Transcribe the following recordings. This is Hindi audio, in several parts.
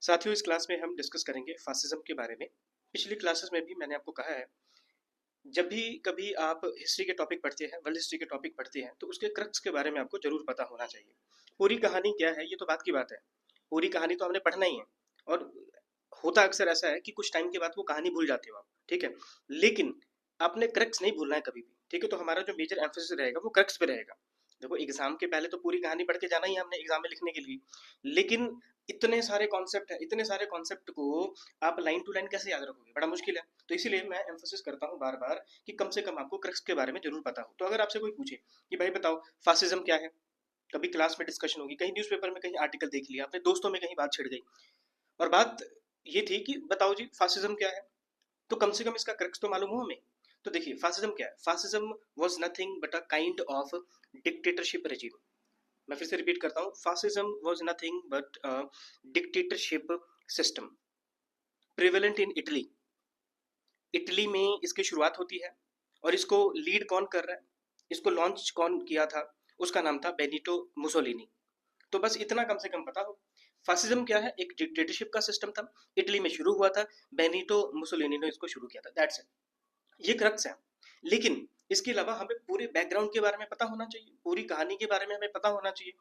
साथियों, इस क्लास में हम डिस्कस करेंगे फासिज्म के बारे में। पिछली क्लासेस में भी मैंने आपको कहा है, जब भी कभी आप हिस्ट्री के टॉपिक पढ़ते हैं, वर्ल्ड हिस्ट्री के टॉपिक पढ़ते हैं, तो उसके क्रक्स के बारे में आपको जरूर पता होना चाहिए। पूरी कहानी क्या है, ये तो बात की बात है। पूरी कहानी तो हमने पढ़ना ही है। और होता अक्सर ऐसा है कि कुछ टाइम के बाद वो कहानी भूल जाते हो आप, ठीक है। लेकिन आपने क्रक्स नहीं भूलना है कभी भी, ठीक है। तो हमारा जो मेजर एम्फोसिस रहेगा वो क्रक्स पे रहेगा। देखो, एग्जाम के पहले तो पूरी कहानी पढ़ के जाना ही है हमने एग्जाम में लिखने के लिए। लेकिन इतने सारे कॉन्सेप्ट है, इतने सारे कॉन्सेप्ट को आप लाइन टू लाइन कैसे याद रखोगे, बड़ा मुश्किल है। तो इसीलिए मैं एम्फोसिस करता हूँ बार बार कि कम से कम आपको क्रक्स के बारे में जरूर पता हो। तो अगर आपसे कोई पूछे कि भाई बताओ फासिज्म क्या है, कभी क्लास में डिस्कशन होगी, कहीं न्यूज़पेपर में कहीं आर्टिकल देख लिया, अपने दोस्तों में कहीं बात छिड़ गई, और बात ये थी कि बताओ जी फासिज्म क्या है, तो कम से कम इसका क्रक्स तो मालूम हो हमें। तो देखिए, फासिज्म क्या है। Fascism was nothing but a kind of dictatorship regime. मैं फिर से रिपीट करता हूँ, fascism was nothing but a dictatorship system prevalent in Italy. Italy में इसकी शुरुआत होती है, और इसको लीड कौन कर रहा है, इसको लॉन्च कौन किया था, उसका नाम था बेनिटो मुसोलिनी। तो बस इतना कम से कम पता हो। फासिज्म क्या है, एक डिक्टेटरशिप का सिस्टम था, इटली में शुरू हुआ था, बेनिटो मुसोलिनी ने इसको शुरू किया था, दैट्स इट। ये क्रक्स है। लेकिन इसके अलावा हमें पूरे बैकग्राउंड के बारे में पता होना चाहिए, पूरी कहानी के बारे में हमें पता होना चाहिए।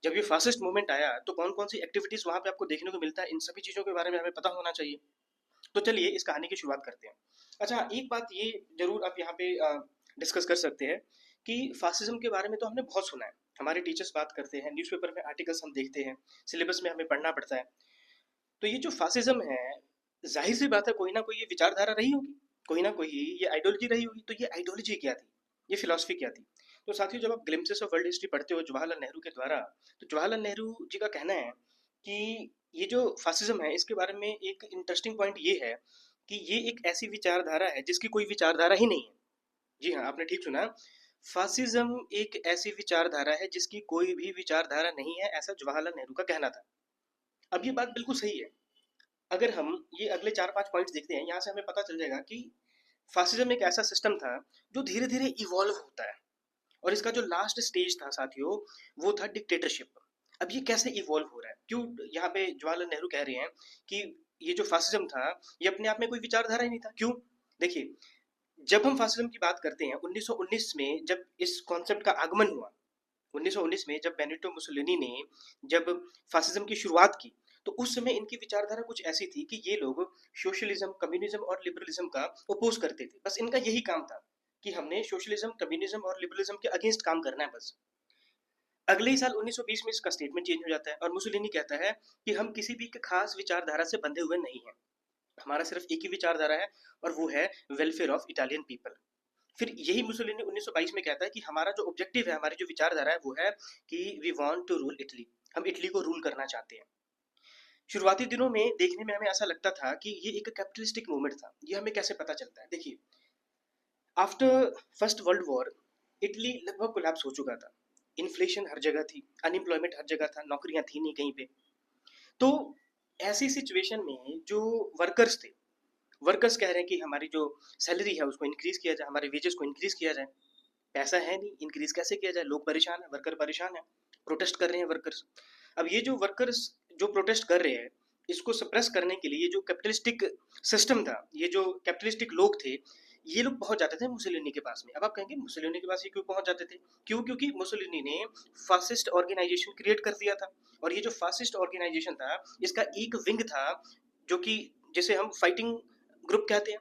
जब ये फासिस्ट मूवमेंट आया तो कौन कौन सी एक्टिविटीज वहां पे आपको देखने को मिलता है, इन सभी चीजों के बारे में हमें पता होना चाहिए। तो चलिए इस कहानी की शुरुआत करते हैं। अच्छा, एक बात ये जरूर आप यहाँ पे डिस्कस कर सकते हैं कि फासिज्म के बारे में तो हमने बहुत सुना है, हमारे टीचर्स बात करते हैं, न्यूज़पेपर में आर्टिकल्स हम देखते हैं, सिलेबस में हमें पढ़ना पड़ता है। तो ये जो फासिज्म है, जाहिर सी बात है कोई ना कोई ये विचारधारा रही होगी, कोई ना कोई ये आइडियोलॉजी रही होगी। तो ये आइडियोलॉजी क्या थी, ये फिलोसफी क्या थी। तो साथियों, जब आप ग्लिम्पसेस ऑफ वर्ल्ड हिस्ट्री पढ़ते हो जवाहरलाल नेहरू के द्वारा, तो जवाहरलाल नेहरू जी का कहना है कि ये जो फासिज्म है इसके बारे में एक इंटरेस्टिंग पॉइंट ये है कि ये एक ऐसी विचारधारा है जिसकी कोई विचारधारा ही नहीं है। जी हाँ, आपने ठीक सुना। फासिज्म एक ऐसी विचारधारा है जिसकी कोई भी विचारधारा नहीं है, ऐसा जवाहरलाल नेहरू का कहना था। अब ये बात बिल्कुल सही है। अगर हम ये अगले 4-5 पॉइंट्स देखते हैं, यहाँ से हमें पता चल जाएगा कि फासिज्म एक ऐसा सिस्टम था जो धीरे धीरे इवॉल्व होता है, और इसका जो लास्ट स्टेज था साथियों, वो था डिक्टेटरशिप। अब ये कैसे इवॉल्व हो रहा है, क्यों यहाँ पे जवाहरलाल नेहरू कह रहे हैं कि ये जो फासिज्म था ये अपने आप में कोई विचारधारा ही नहीं था, क्यों। देखिए, जब हम फासिज्म की बात करते हैं 1919 में, जब इस कॉन्सेप्ट का आगमन हुआ, 1919 में जब बेनिटो मुसोलिनी ने जब फासिज्म की शुरुआत की, तो उस समय इनकी विचारधारा कुछ ऐसी थी कि ये लोग सोशलिज्म, कम्युनिज्म और लिबरलिज्म का अपोज करते थे। बस इनका यही काम था कि हमने सोशलिज्म, कम्युनिज्म और लिबरलिज्म के अगेंस्ट काम करना है बस। अगले ही साल 1920 में इसका स्टेटमेंट चेंज हो जाता है, और मुसोलिनी कहता है कि हम किसी भी खास विचारधारा से बंधे हुए नहीं हैं, हमारा सिर्फ एक ही विचारधारा है, और वो है वेलफेयर ऑफ इटालियन पीपल। फिर यही मुसोलिनी 1922 में कहता है कि हमारा जो ऑब्जेक्टिव है, हमारी जो विचारधारा है वो है कि we want to rule Italy, हम इटली को रूल करना चाहते हैं। शुरुआती दिनों में देखने में हमें ऐसा लगता था कि ये एक कैपिटलिस्टिक मूवमेंट था। ये हमें कैसे पता चलता है, देखिए, after first world war Italy लगभग कोलैप्स हो चुका था। इन्फ्लेशन हर जगह थी, अनएम्प्लॉयमेंट हर जगह था, नौकरियां थी नहीं कहीं पे। तो ऐसी सिचुएशन में जो वर्कर्स थे, वर्कर्स कह रहे हैं कि हमारी जो सैलरी है उसको इंक्रीज किया जाए, हमारे वेजेस को इंक्रीज किया जाए। पैसा है नहीं, इंक्रीज कैसे किया जाए, लोग परेशान है, वर्कर परेशान है, प्रोटेस्ट कर रहे हैं वर्कर्स। अब ये जो वर्कर्स जो प्रोटेस्ट कर रहे हैं, इसको सप्रेस करने के लिए ये जो कैपिटलिस्टिक सिस्टम था, ये जो कैपिटलिस्टिक लोग थे, ये लोग पहुंच जाते थे मुसोलिनी के पास में। अब आप कहेंगे मुसोलिनी के पास ये क्यों पहुंच जाते थे, क्यों, क्योंकि मुसोलिनी ने फासिस्ट ऑर्गेनाइजेशन क्रिएट कर दिया था। और ये जो फासिस्ट ऑर्गेनाइजेशन था, इसका एक विंग था जो कि जिसे हम फाइटिंग ग्रुप कहते हैं।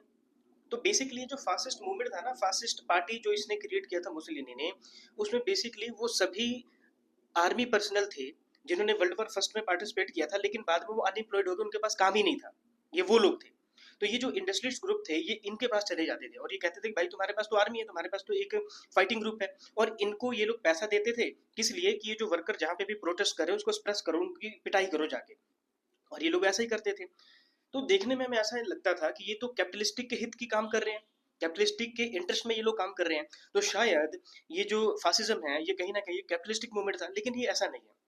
तो बेसिकली जो फासिस्ट मूवमेंट था ना, फासिस्ट पार्टी जो इसने क्रिएट किया था मुसोलिनी ने, उसमें बेसिकली वो सभी आर्मी पर्सनल थे जिन्होंने वर्ल्ड वॉर फर्स्ट में पार्टिसिपेट किया था, लेकिन बाद में वो अनएम्प्लॉयड हो गए, उनके पास काम ही नहीं था। ये वो लोग थे। तो ये जो इंडस्ट्रियलिस्ट ग्रुप थे ये इनके पास चले जाते थे, और ये कहते थे कि भाई तुम्हारे पास तो आर्मी है, तुम्हारे पास तो एक फाइटिंग ग्रुप है। और इनको ये लोग पैसा देते थे, किस लिए कि ये जो वर्कर जहाँ पे भी प्रोटेस्ट करे उसको स्प्रेस करो, उनकी पिटाई करो जाके। और ये लोग ऐसा ही करते थे। तो देखने में हमें ऐसा लगता था कि ये तो कैपिटलिस्टिक के हित की काम कर रहे हैं, कैपिटलिस्टिक के इंटरेस्ट में ये लोग काम कर रहे हैं। तो शायद ये जो फासिज्म है ये कहीं ना कहीं कैपिटलिस्टिक मूवमेंट था, लेकिन ये ऐसा नहीं है।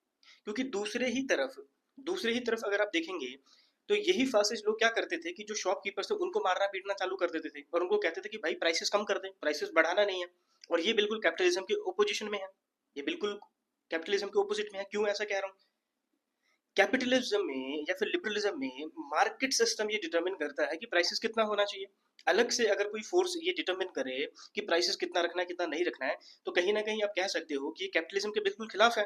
क्योंकि दूसरे ही तरफ अगर आप देखेंगे, तो यही फासिस्ट लोग क्या करते थे कि जो शॉपकीपर्स थे उनको मारना पीटना चालू कर देते थे, और उनको कहते थे कि भाई प्राइसेस कम कर दें, प्राइसेस बढ़ाना नहीं है। और ये बिल्कुल कैपिटलिज्म के ओपोजिशन में है, ये बिल्कुल कैपिटलिज्म के ओपोजिट में है। क्यों ऐसा कह रहा हूँ, कैपिटलिज्म में या फिर लिबरलिज्म में मार्केट सिस्टम ये डिटरमिन करता है कि प्राइसेस कितना होना चाहिए। अलग से अगर कोई फोर्स ये डिटरमिन करे कि प्राइसेस कितना रखना है कितना नहीं रखना है, तो कहीं ना कहीं आप कह सकते हो कि कैपिटलिज्म के बिल्कुल खिलाफ है।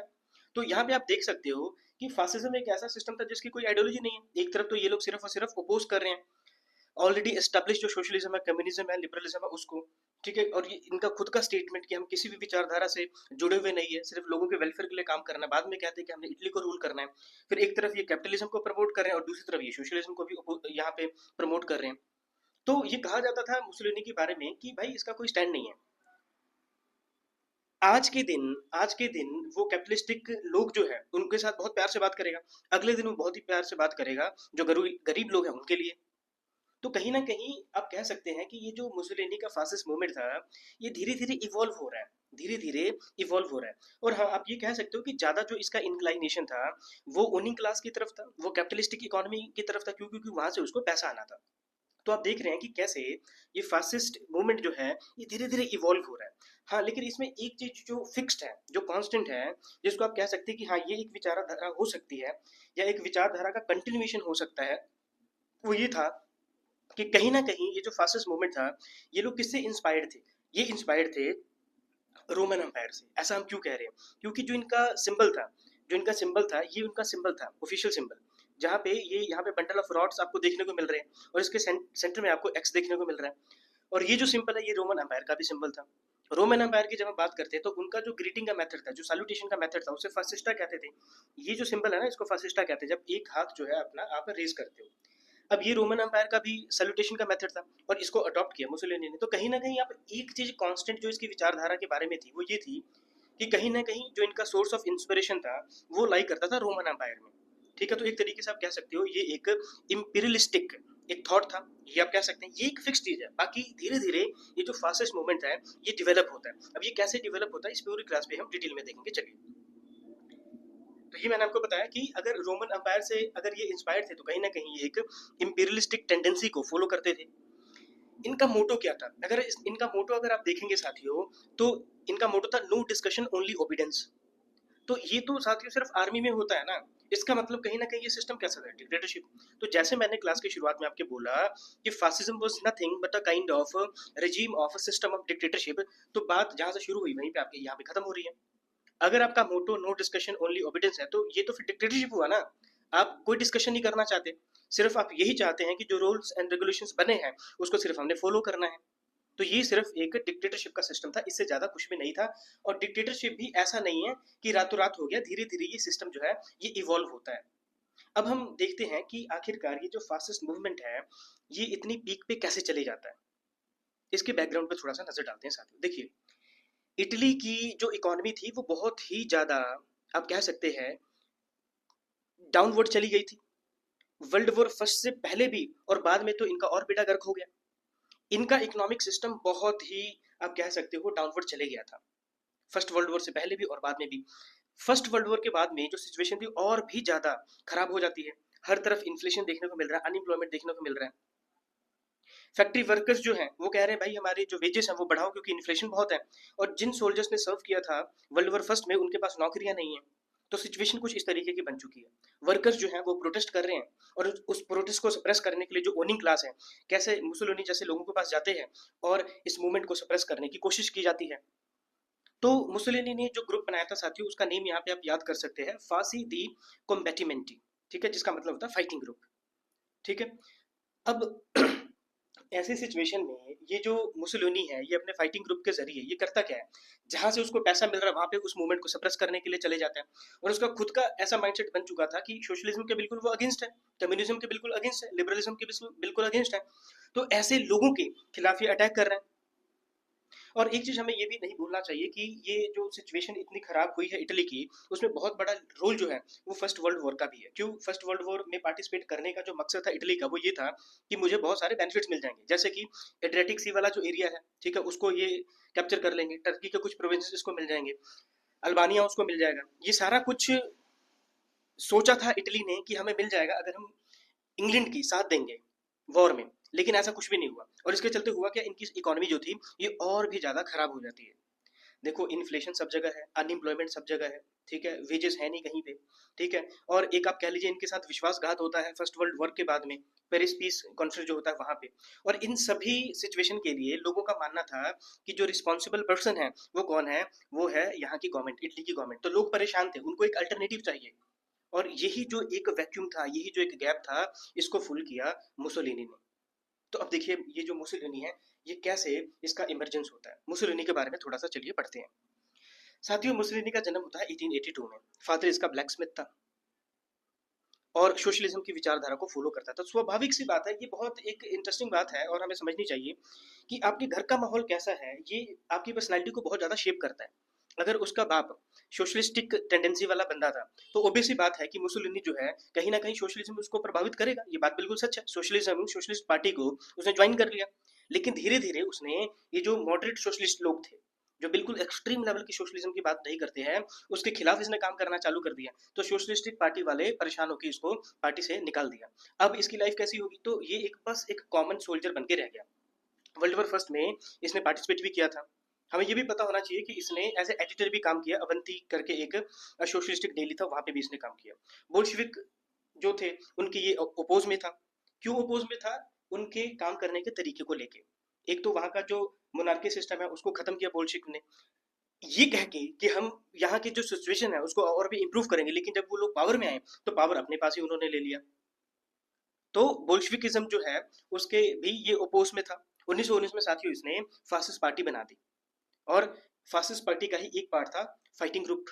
तो यहाँ पे आप देख सकते हो कि फासिज्म एक ऐसा सिस्टम था जिसकी कोई आइडियोलॉजी नहीं है। एक तरफ तो ये लोग सिर्फ और सिर्फ अपोज कर रहे हैं ऑलरेडी एस्टेब्लिश जो सोशलिज्म है, कम्युनिज्म है, लिबरलिज्म है उसको, ठीक है। और ये इनका खुद का स्टेटमेंट कि हम किसी भी विचारधारा से जुड़े हुए नहीं है, सिर्फ लोगों के वेलफेयर के लिए काम करना है। बाद में कहते हैं कि हमने इटली को रूल करना है। फिर एक तरफ ये कैपिटलिज्म को प्रमोट कर रहे हैं और दूसरी तरफ ये सोशलिज्म को भी यहाँ पे प्रमोट कर रहे हैं। तो ये कहा जाता था मुसोलिनी के बारे में कि भाई इसका कोई स्टैंड नहीं है। आज के दिन वो कैपिटलिस्टिक लोग जो है उनके साथ बहुत प्यार से बात करेगा, अगले दिन वो बहुत ही प्यार से बात करेगा जो गरीब गरीब लोग हैं उनके लिए। तो कहीं ना कहीं आप कह सकते हैं कि ये जो मुसोलिनी का फासिस्ट मूवमेंट था, ये धीरे धीरे इवॉल्व हो रहा है, धीरे धीरे इवॉल्व हो रहा है। और हाँ, आप ये कह सकते हो कि ज्यादा जो इसका इंक्लाइनेशन था वो ओनिंग क्लास की तरफ था, वो कैपिटलिस्टिक इकोनॉमी की तरफ था, क्योंकि वहां से उसको पैसा आना था। तो आप देख रहे हैं कि कैसे ये फासिस्ट मूवमेंट जो है ये धीरे धीरे इवॉल्व हो रहा है। हाँ, लेकिन इसमें एक चीज जो फिक्स्ड है, जो कांस्टेंट है, जिसको आप कह सकते हैं कि हाँ ये एक विचारधारा हो सकती है या एक विचारधारा का कंटिन्यूएशन हो सकता है, वो ये था कि कहीं ना कहीं ये जो फासिस्ट मूवमेंट था, ये लोग किससे इंस्पायर्ड थे? ये इंस्पायर्ड थे रोमन एम्पायर से। ऐसा हम क्यों कह रहे हैं? क्योंकि जो इनका सिंबल था ये उनका सिंबल था, ऑफिशियल सिंबल, जहाँ पे ये यहाँ पे बंडल ऑफ रॉड्स आपको देखने को मिल रहे हैं और इसके सेंटर में आपको एक्स देखने को मिल रहा है। और ये जो सिंबल है ये रोमन एम्पायर का भी सिंबल था। रोमन एम्पायर की जब हम बात करते हैं तो उनका जो ग्रीटिंग का मेथड था, जो सैल्यूटेशन का मेथड था, उसे फासिस्टा कहते थे। ये जो सिंबल है ना, इसको फासिस्टा कहते हैं, जब एक हाथ जो है अपना आप रेज करते हो। अब ये रोमन एम्पायर का भी सैल्यूटेशन का मेथड था और इसको अडॉप्ट किया मुसोलिनी ने। तो कहीं ना कहीं आप एक चीज कांस्टेंट जो इसकी विचारधारा के बारे में थी वो ये थी कि कहीं ना कहीं जो इनका सोर्स ऑफ इंस्पिरेशन था वो लाई करता था रोमन एम्पायर में। ठीक है, तो एक तरीके से आप कह सकते हो ये एक इम्पीरियलिस्टिक एक थॉट था, ये आप कह सकते हैं। ये एक फिक्स चीज है, बाकी धीरे धीरे ये जो फासिस्ट मूवमेंट है ये डेवलप होता है। अब ये कैसे डेवलप होता है इस पूरी क्लास में हम डिटेल में देखेंगे। चलिए, तो ये मैंने आपको बताया कि अगर रोमन अंपायर से अगर ये इंस्पायर्ड थे तो कहीं ना कहीं ये एक इंपीरियलिस्टिक टेंडेंसी को फॉलो करते थे। इनका मोटो क्या था? इनका मोटो अगर आप देखेंगे साथियों, तो इनका मोटो था नो डिस्कशन ओनली ओबीडेंस। तो ये तो साथियों सिर्फ आर्मी में होता है ना, इसका मतलब कहीं ना कहीं ये सिस्टम कैसा था? डिक्टेटरशिप। तो जैसे मैंने क्लास की शुरुआत में आपके बोला कि fascism was nothing but a kind of regime of system of dictatorship, तो बात जहां से शुरू हुई वहीं पे आपके यहाँ पे खत्म हो रही है। अगर आपका मोटो नो डिस्कशन ओनली ओबिडेंस है तो ये तो फिर डिक्टेटरशिप हुआ ना। आप कोई डिस्कशन नहीं करना चाहते, सिर्फ आप यही चाहते हैं कि जो रूल्स एंड रेगुलेशंस बने हैं उसको सिर्फ हमने फॉलो करना है। तो ये सिर्फ एक डिक्टेटरशिप का सिस्टम था, इससे ज्यादा कुछ भी नहीं था। और डिक्टेटरशिप भी ऐसा नहीं है कि रातों रात हो गया, धीरे धीरे ये सिस्टम जो है ये इवॉल्व होता है। अब हम देखते हैं कि आखिरकार ये जो फासिस्ट मूवमेंट है ये इतनी पीक पे कैसे चले जाता है। इसके बैकग्राउंड पे थोड़ा सा नजर डालते हैं साथियों। देखिए, इटली की जो इकोनॉमी थी वो बहुत ही ज्यादा, आप कह सकते हैं, डाउनवर्ड चली गई थी। वर्ल्ड वॉर फर्स्ट से पहले भी और बाद में तो इनका और बेड़ा गर्क हो गया। इनका इकोनॉमिक सिस्टम बहुत ही, आप कह सकते हो, डाउनवर्ड चले गया था, फर्स्ट वर्ल्ड वॉर से पहले भी और बाद में भी। फर्स्ट वर्ल्ड वॉर के बाद में जो सिचुएशन थी और भी ज्यादा खराब हो जाती है। हर तरफ इन्फ्लेशन देखने को मिल रहा है, अनएम्प्लॉयमेंट देखने को मिल रहा है। फैक्ट्री वर्कर्स जो हैं वो कह रहे हैं भाई हमारे जो वेजेस हैं वो बढ़ाओ क्योंकि इन्फ्लेशन बहुत है। और जिन सोल्जर्स ने सर्व किया था वर्ल्ड वॉर फर्स्ट में उनके पास नौकरियां नहीं है। तो सिचुएशन कुछ इस तरीके की बन चुकी है। वर्कर्स जो हैं वो प्रोटेस्ट कर रहे हैं और उस प्रोटेस्ट को सप्रेस करने के लिए जो ओनिंग क्लास है, कैसे मुसोलिनी जैसे लोगों के पास जाते हैं और इस मूवमेंट को सप्रेस करने की कोशिश की जाती है। तो मुसोलिनी ने जो ग्रुप बनाया था साथियों, उसका नेम यहाँ पे आप याद कर सकते हैं, फासी दी कॉम्बैटिमेंटी। ठीक है, जिसका मतलब होता है फाइटिंग ग्रुप। ठीक है। अब ऐसी सिचुएशन में ये जो मुसोलिनी है ये अपने फाइटिंग ग्रुप के जरिए ये करता क्या है, जहां से उसको पैसा मिल रहा है वहां पे उस मूवमेंट को सप्रेस करने के लिए चले जाते हैं। और उसका खुद का ऐसा माइंडसेट बन चुका था कि सोशलिज्म के बिल्कुल वो अगेंस्ट है, कम्युनिज्म के बिल्कुल अगेंस्ट है, लिबरलिज्म के बिल्कुल अगेंस्ट है। तो ऐसे लोगों के खिलाफ ये अटैक कर रहे हैं। और एक चीज हमें ये भी नहीं भूलना चाहिए कि ये जो सिचुएशन इतनी खराब हुई है इटली की, उसमें बहुत बड़ा रोल जो है वो फर्स्ट वर्ल्ड वॉर का भी है। क्यों? फर्स्ट वर्ल्ड वॉर में पार्टिसिपेट करने का जो मकसद था इटली का वो ये था कि मुझे बहुत सारे बेनिफिट्स मिल जाएंगे, जैसे कि एड्रियाटिक सी वाला जो एरिया है, ठीक है, उसको ये कैप्चर कर लेंगे, टर्की के कुछ प्रोविंसेस इसको मिल जाएंगे, अल्बानिया उसको मिल जाएगा। ये सारा कुछ सोचा था इटली ने कि हमें मिल जाएगा अगर हम इंग्लैंड की साथ देंगे वॉर में। लेकिन ऐसा कुछ भी नहीं हुआ और इसके चलते हुआ क्या, इनकी इकोनॉमी जो थी ये और भी ज्यादा खराब हो जाती है। देखो इन्फ्लेशन सब जगह है, अनएम्प्लॉयमेंट सब जगह है, ठीक है, वेजेस है नहीं कहीं पे, ठीक है। और एक आप कह लीजिए इनके साथ विश्वासघात होता है फर्स्ट वर्ल्ड वॉर के बाद में, पेरिस पीस कॉन्फ्रेंस जो होता है वहां पे। और इन सभी सिचुएशन के लिए लोगों का मानना था कि जो रिस्पॉन्सिबल पर्सन है वो कौन है, वो है यहाँ की गवर्नमेंट, इटली की गवर्नमेंट। तो लोग परेशान थे, उनको एक अल्टरनेटिव चाहिए। और यही जो एक वैक्यूम था, यही जो एक गैप था, इसको फुल किया मुसोलिनी ने। तो अब देखिए ये जो मुसोलिनी है, ये कैसे इसका इमरजेंस होता है, मुसोलिनी के बारे में थोड़ा सा चलिए पढ़ते हैं। साथियों मुसोलिनी का जन्म होता है 1882 में। फादर इसका ब्लैक स्मिथ था और सोशलिज्म की विचारधारा को फॉलो करता था। स्वाभाविक सी बात है, ये बहुत एक इंटरेस्टिंग बात है और हमें समझनी चाहिए कि आपके घर का माहौल कैसा है, ये आपकी पर्सनैलिटी को बहुत ज़्यादा शेप करता है। अगर उसका बाप सोशलिस्टिक टेंडेंसी वाला बंदा था, तो ओबियस सी बात है कि मुसोलिनी जो है कहीं ना कहीं सोशलिज्म उसको प्रभावित करेगा। ये बात बिल्कुल सच है। सोशलिज्म, सोशलिस्ट पार्टी को उसने ज्वाइन कर लिया, लेकिन धीरे धीरे उसने ये जो मॉडरेट सोशलिस्ट लोग थे, जो बिल्कुल एक्सट्रीम लेवल की सोशलिज्म की बात नहीं करते हैं, उसके खिलाफ इसने काम करना चालू कर दिया। तो सोशलिस्टिक पार्टी वाले परेशान होकर इसको पार्टी से निकाल दिया। अब इसकी लाइफ कैसी होगी, तो ये एक बस एक कॉमन सोल्जर बन के रह गया। वर्ल्ड वॉर फर्स्ट में इसने पार्टिसिपेट भी किया था। हमें ये भी पता होना चाहिए कि इसने एज ए एडिटर भी काम किया, अवंती करके एक सोशलिस्टिक डेली था, वहां पे भी इसने काम किया। बोल्शेविक जो थे उनके ये ओपोज में था। क्यों ओपोज में था? उनके काम करने के तरीके को लेके। एक तो वहां का जो मोनार्की सिस्टम है उसको खत्म किया बोल्शेविक ने, ये कह के कि हम यहाँ की जो सिचुएशन है उसको और भी इम्प्रूव करेंगे। लेकिन जब वो लोग पावर में आए तो पावर अपने पास ही उन्होंने ले लिया। तो बोल्शेविकिज्म जो है उसके भी ये ओपोज में था। 1919 में साथियों इसने फासिस्ट पार्टी बना दी, और फासिस्ट पार्टी का ही एक पार्ट था फाइटिंग ग्रुप।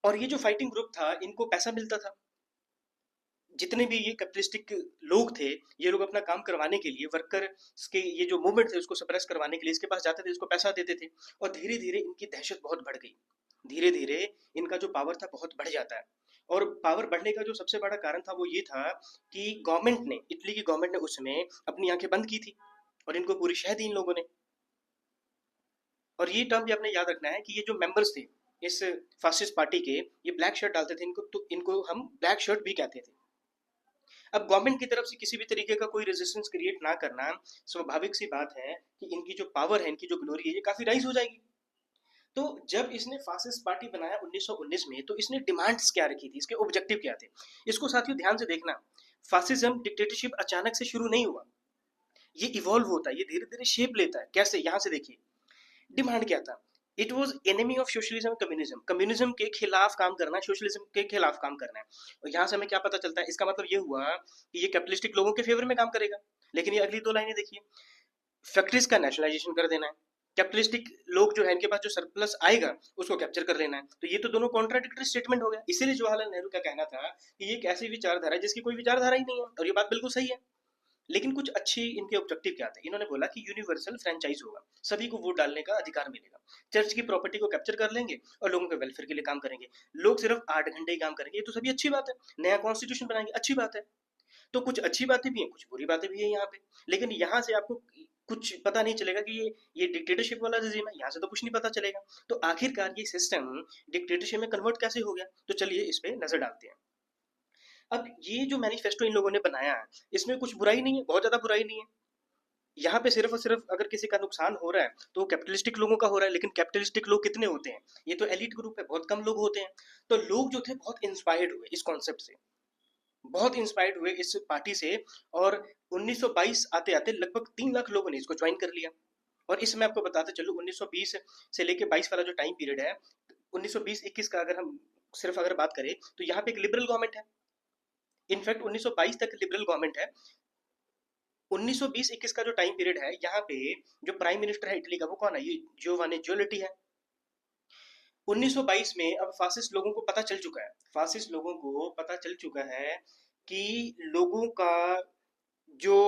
और ये जो फाइटिंग ग्रुप था इनको पैसा मिलता था। जितने भी ये कैपिटलिस्टिक लोग थे, ये लोग अपना काम करवाने के लिए, वर्कर्स के ये जो मूवमेंट थे उसको सप्रेस करवाने के लिए इसके पास जाते थे, इसको पैसा देते थे। और धीरे धीरे इनकी दहशत बहुत बढ़ गई। धीरे धीरे इनका जो पावर था बहुत बढ़ जाता है। और पावर बढ़ने का जो सबसे बड़ा कारण था वो ये था कि गवर्नमेंट ने, इटली की गवर्नमेंट ने उस समय अपनी आंखें बंद की थी और इनको पूरी शह दी इन लोगों ने। और ये टर्म भी आपने याद रखना है कि ये जो मेंबर्स थे इस फासिस्ट पार्टी के, ये ब्लैक शर्ट डालते थे, इनको तो इनको हम ब्लैक शर्ट भी कहते थे। अब गवर्नमेंट की तरफ से किसी भी तरीके का कोई रेजिस्टेंस क्रिएट ना करना, स्वाभाविक सी बात है कि इनकी जो पावर है, इनकी जो ग्लोरी है, ये काफी राइज हो जाएगी। तो जब इसने फासिस्ट पार्टी बनाया 1919 में, तो इसने डिमांड्स क्या रखी थी, इसके ऑब्जेक्टिव क्या थे, इसको साथियों ध्यान से देखना। फासिज्म डिक्टेटरशिप अचानक से शुरू नहीं हुआ, ये इवॉल्व होता है, ये धीरे धीरे शेप लेता है। कैसे, यहाँ से देखिए। डिमांड क्या था? It was enemy of socialism communism. Communism के खिलाफ काम करना है, सोशलिज्म के खिलाफ काम करना है। और यहाँ से हमें क्या पता चलता है, इसका मतलब ये हुआ कि ये कैपिटलिस्टिक लोगों के फेवर में काम करेगा। लेकिन ये अगली दो लाइनें देखिए, फैक्ट्रीज का नेशनलाइजेशन कर देना है, कैपिटलिस्टिक लोग जो है इनके पास जो सरप्लस आएगा उसको कैप्चर कर लेना है। तो ये तो दोनों कॉन्ट्राडिक्टरी स्टेटमेंट हो गया। इसीलिए जवाहरलाल नेहरू का कहना था कि ये एक ऐसी विचारधारा है जिसकी कोई विचारधारा ही नहीं है, और ये बात बिल्कुल सही है। लेकिन कुछ अच्छी इनके ऑब्जेक्टिव क्या थे? इन्होंने बोला कि यूनिवर्सल फ्रेंचाइज होगा, सभी को वोट डालने का अधिकार मिलेगा, चर्च की प्रॉपर्टी को कैप्चर कर लेंगे और लोगों के वेलफेयर के लिए काम करेंगे। लोग सिर्फ 8 घंटे ही काम करेंगे, ये तो सभी अच्छी बात है। नया कॉन्स्टिट्यूशन बनाएंगे, अच्छी बात है। तो कुछ अच्छी बातें भी हैं, कुछ बुरी बातें भी हैं यहाँ पे। लेकिन यहाँ से आपको कुछ पता नहीं चलेगा कि ये डिक्टेटरशिप वाला रिजीम है, यहाँ से तो कुछ नहीं पता चलेगा। तो आखिरकार ये सिस्टम डिक्टेटरशिप में कन्वर्ट कैसे हो गया, तो चलिए इस पे नजर डालते हैं। अब ये जो मैनिफेस्टो इन लोगों ने बनाया है, इसमें कुछ बुराई नहीं है, बहुत ज्यादा बुराई नहीं है। यहाँ पे सिर्फ और सिर्फ अगर किसी का नुकसान हो रहा है तो वो कैपिटलिस्टिक लोगों का हो रहा है। लेकिन कैपिटलिस्टिक लोग कितने होते हैं? ये तो एलिट ग्रुप है, बहुत कम लोग होते हैं। तो लोग जो थे बहुत इंस्पायर्ड हुए इस कॉन्सेप्ट से, बहुत इंस्पायर्ड हुए इस पार्टी से। और 1922 आते आते लगभग 3 लाख लोगों ने इसको ज्वाइन कर लिया। और इसमें आपको बताते चलूँ, 1920 से लेके 22 वाला जो टाइम पीरियड है, 1920-21 का अगर हम सिर्फ अगर बात करें तो यहाँ पे एक लिबरल गवर्नमेंट है। इनफैक्ट 1922 तक लिबरल गवर्नमेंट है। 1920-21 का जो टाइम पीरियड है, यहाँ पे जो प्राइम मिनिस्टर है इटली का, वो कौन है? ये जियोवानी जियोलिटी है। 1922 में अब फासिस्ट लोगों को पता चल चुका है, फासिस्ट लोगों को पता चल चुका है कि लोगों का जो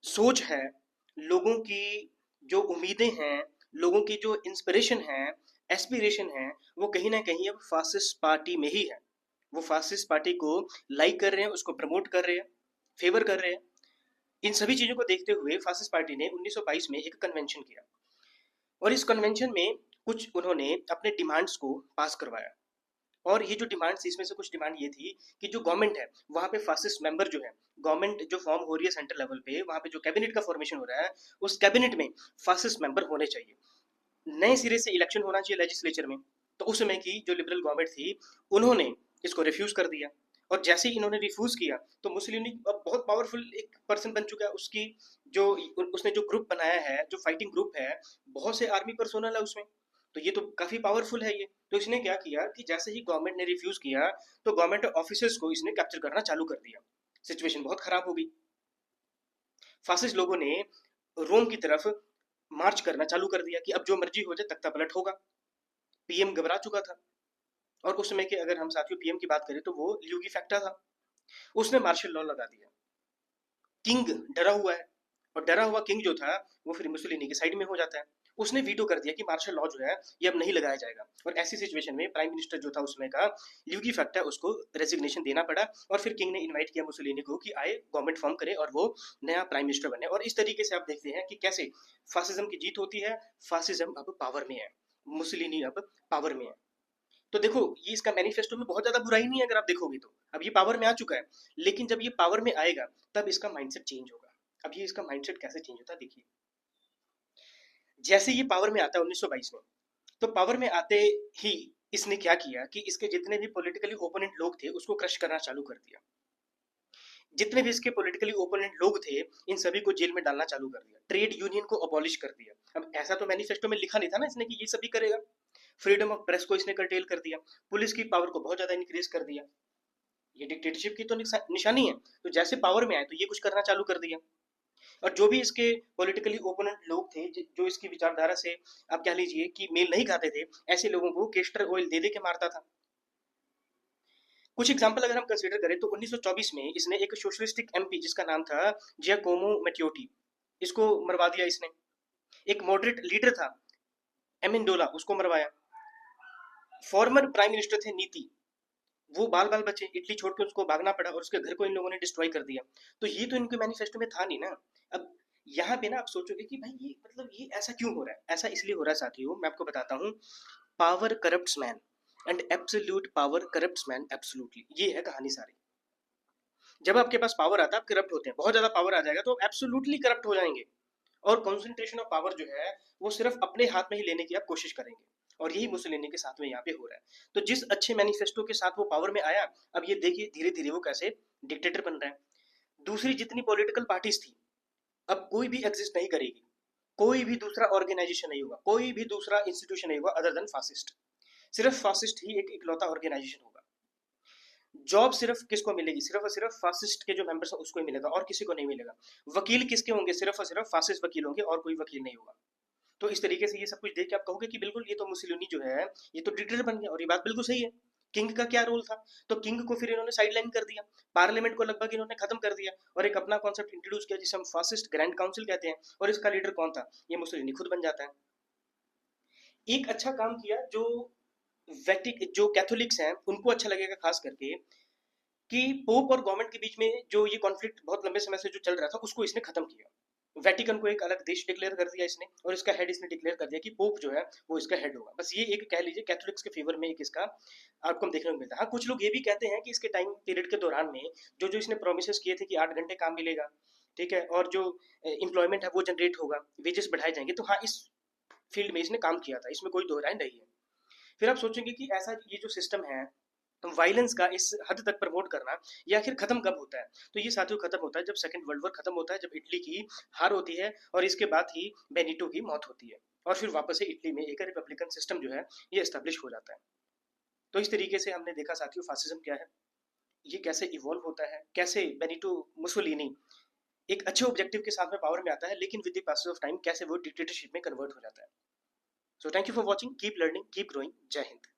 सोच है, लोगों की जो उम्मीदें हैं, लोगों की जो इंस्पिरेशन है, एस्पिरेशन है, वो कहीं ना कहीं अब फासिस्ट पार्टी में ही है। वो फासिस्ट पार्टी को लाइक कर रहे हैं, उसको प्रमोट कर रहे हैं, फेवर कर रहे हैं। इन सभी चीजों को देखते हुए फासिस्ट पार्टी ने 1922 में एक कन्वेंशन किया, और इस कन्वेंशन में कुछ उन्होंने अपने डिमांड्स को पास करवाया। और ये जो डिमांड थी, इसमें से कुछ डिमांड ये थी कि जो गवर्नमेंट है वहाँ पे फासिस्ट मेंबर जो है, गवर्नमेंट जो फॉर्म हो रही है सेंट्रल लेवल पे, वहाँ पे जो कैबिनेट का फॉर्मेशन हो रहा है, उस कैबिनेट में फासिस्ट मेंबर होने चाहिए, नए सिरे से इलेक्शन होना चाहिए लेजिस्लेचर में। तो उस समय की जो लिबरल गवर्नमेंट थी, उन्होंने इसको रिफ्यूज कर दिया। और जैसे ही इन्होंने रिफ्यूज किया तो मुसोलिनी अब बहुत पावरफुल एक पर्सन बन चुका है। उसकी जो उसने जो ग्रुप बनाया है, जो फाइटिंग ग्रुप है, बहुत से आर्मी पर्सोनल है उसमें, तो ये तो काफी पावरफुल है ये। तो इसने क्या किया कि जैसे ही गवर्नमेंट ने रिफ्यूज किया तो गवर्नमेंट ऑफिसर्स को इसने कैप्चर करना चालू कर दिया। सिचुएशन बहुत खराब हो गई। फासिस्ट लोगों ने रोम की तरफ मार्च करना चालू कर दिया कि अब जो मर्जी हो जाए, तख्ता पलट होगा। पीएम घबरा चुका था। और उस समय के अगर हम साथियों पीएम की बात करें तो वो ल्यूगी फैक्टा था। उसने मार्शल लॉ लगा दिया। किंग डरा हुआ है, और डरा हुआ किंग जो था वो फिर मुसोलिनी की साइड में हो जाता है। उसने वीटो कर दिया कि मार्शल लॉ जो है ये अब नहीं लगाया जाएगा। और ऐसी सिचुएशन में प्राइम मिनिस्टर जो था उसमें का ल्यूगी फैक्टा, उसको रेजिग्नेशन देना पड़ा। और फिर किंग ने इनवाइट किया मुसोलिनी को कि आए गवर्नमेंट फॉर्म करे और वो नया प्राइम मिनिस्टर बने। और इस तरीके से आप देखते हैं कि कैसे फासिज्म की जीत होती है। फासिज्म अब पावर में है, मुसोलिनी अब पावर में है। तो देखो, ये इसका मैनिफेस्टो में बहुत ज्यादा बुराई नहीं है अगर आप देखोगे तो। अब ये पावर में आ चुका है, लेकिन जब ये पावर में आएगा तब इसका माइंडसेट चेंज होगा। अब ये इसका माइंडसेट कैसे चेंज होता है देखिए। जैसे ये पावर में आता है 1922 में, तो पावर में आते ही इसने क्या किया कि इसके जितने भी पॉलिटिकली ओपोनेंट लोग थे उसको क्रश करना चालू कर दिया। जितने भी इसके पॉलिटिकली ओपोनेंट लोग थे इन सभी को जेल में डालना चालू कर दिया। ट्रेड यूनियन को अबॉलिश कर दिया। अब ऐसा तो मैनिफेस्टो में लिखा नहीं था ना इसने कि ये सभी करेगा। फ्रीडम ऑफ प्रेस को इसने कर्टेल कर दिया। पुलिस की पावर को बहुत ज्यादा इंक्रीज कर दिया। ये डिक्टेटरशिप की तो निशानी है। तो जैसे पावर में आए तो ये कुछ करना चालू कर दिया। और जो भी इसके पॉलिटिकली ओपोनेंट लोग थे, जो इसकी विचारधारा से आप कह लीजिए कि मेल नहीं खाते थे, ऐसे लोगों को केस्टर ऑयल दे दे के मारता था। कुछ एग्जाम्पल अगर हम कंसीडर करें तो 1924 में इसने एक सोशलिस्टिक एमपी जिसका नाम था जियाकोमो मैटियोटी, इसको मरवा दिया इसने। एक मॉडरेट लीडर था एमिंडोला, उसको मरवाया। फॉर्मर प्राइम मिनिस्टर थे नीति, वो बाल बाल बचे, इटली छोड़ के उसको भागना पड़ा और उसके घर को इन लोगों ने डिस्ट्रॉय कर दिया। तो ये तो इनके मैनिफेस्टो में था नहीं ना। अब यहाँ पे ना आप सोचोगे कि भाई ये मतलब ये ऐसा क्यों हो रहा है। ऐसा इसलिए हो रहा है साथियों, मैं आपको बताता हूँ। Power corrupts man and absolute power corrupts man absolutely, ये है कहानी सारी। जब आपके पास पावर आता है आप करप्ट होते हैं। बहुत ज्यादा पावर आ जाएगा तो एब्सोल्युटली करप्ट हो जाएंगे। और कॉन्सेंट्रेशन ऑफ पावर जो है वो सिर्फ अपने हाथ में ही लेने की आप कोशिश करेंगे। और यही मुसोलिनी के साथ में यहाँ पे हो रहा है। तो जिस अच्छे मैनिफेस्टो के साथ वो पावर में आया, अब ये देखिए धीरे धीरे वो कैसे डिक्टेटर बन रहा है। दूसरी जितनी पॉलिटिकल पार्टीज थी अब कोई भी एग्जिस्ट नहीं करेगी। कोई भी दूसरा ऑर्गेनाइजेशन नहीं होगा, कोई भी दूसरा इंस्टीट्यूशन नहीं होगा अदर देन फासिस्ट। सिर्फ फासिस्ट ही एक इकलौता ऑर्गेनाइजेशन होगा। जॉब सिर्फ किसको मिलेगी, सिर्फ और सिर्फ फासिस्ट के जो मेंबर्स हैं उसको ही मिलेगा और किसी को नहीं मिलेगा। वकील किसके होंगे, सिर्फ और सिर्फ फासिस्ट वकील होंगे और कोई वकील नहीं होगा। तो इस तरीके से ये सब कुछ देख के आप कहोगे कि बिल्कुल ये तो मुसोलिनी जो है ये तो डिक्टेटर बन गया। और ये बात बिल्कुल सही है। किंग का क्या रोल था? तो किंग को फिर इन्होंने साइडलाइन कर दिया, पार्लियामेंट को लगभग इन्होंने खत्म कर दिया और एक अपना कॉन्सेप्ट इंट्रोड्यूस किया जिसे हम फासिस्ट ग्रैंड काउंसिल कहते हैं। और इसका लीडर कौन था? ये मुसोलिनी खुद बन जाता है। एक अच्छा काम किया जो वैटिक जो कैथोलिक्स हैं उनको अच्छा लगेगा खास करके, कि पोप और गवर्नमेंट के बीच में जो ये कॉन्फ्लिक्ट बहुत लंबे समय से जो चल रहा था उसको इसने खत्म किया। वेटिकन को एक अलग देश डिक्लेयर कर दिया इसने, और इसका हेड इसने डिक्लेयर कर दिया कि पोप जो है वो इसका हेड होगा। बस ये एक कह लीजिए कैथोलिक्स के फेवर में एक इसका आउटकम देखने को मिलता है। हाँ, कुछ लोग ये भी कहते हैं कि इसके टाइम पीरियड के दौरान में जो जो इसने प्रोमिस किए थे कि 8 घंटे काम मिलेगा, ठीक है, और जो एम्प्लॉयमेंट है वो जनरेट होगा, वेजेस बढ़ाए जाएंगे, तो हाँ इस फील्ड में इसने काम किया था, इसमें कोई दो राय नहीं है। फिर आप सोचेंगे कि ऐसा ये जो सिस्टम है वायलेंस का इस हद तक प्रमोट करना ये आखिर खत्म कब होता है? तो ये साथियों खत्म होता है जब सेकंड वर्ल्ड वॉर खत्म होता है, जब इटली की हार होती है और इसके बाद ही बेनिटो की मौत होती है और फिर वापस से इटली में एक रिपब्लिकन सिस्टम जो है ये एस्टेब्लिश हो जाता है। तो इस तरीके से हमने देखा साथियों फासिज्म क्या है, ये कैसे इवॉल्व होता है, कैसे बेनिटो मुसोलिनी एक अच्छे ऑब्जेक्टिव के साथ में पावर में आता है, लेकिन with the passage of time कैसे वो डिक्टेटरशिप में कन्वर्ट हो जाता है। So thank you for watching, keep learning, keep growing. जय हिंद।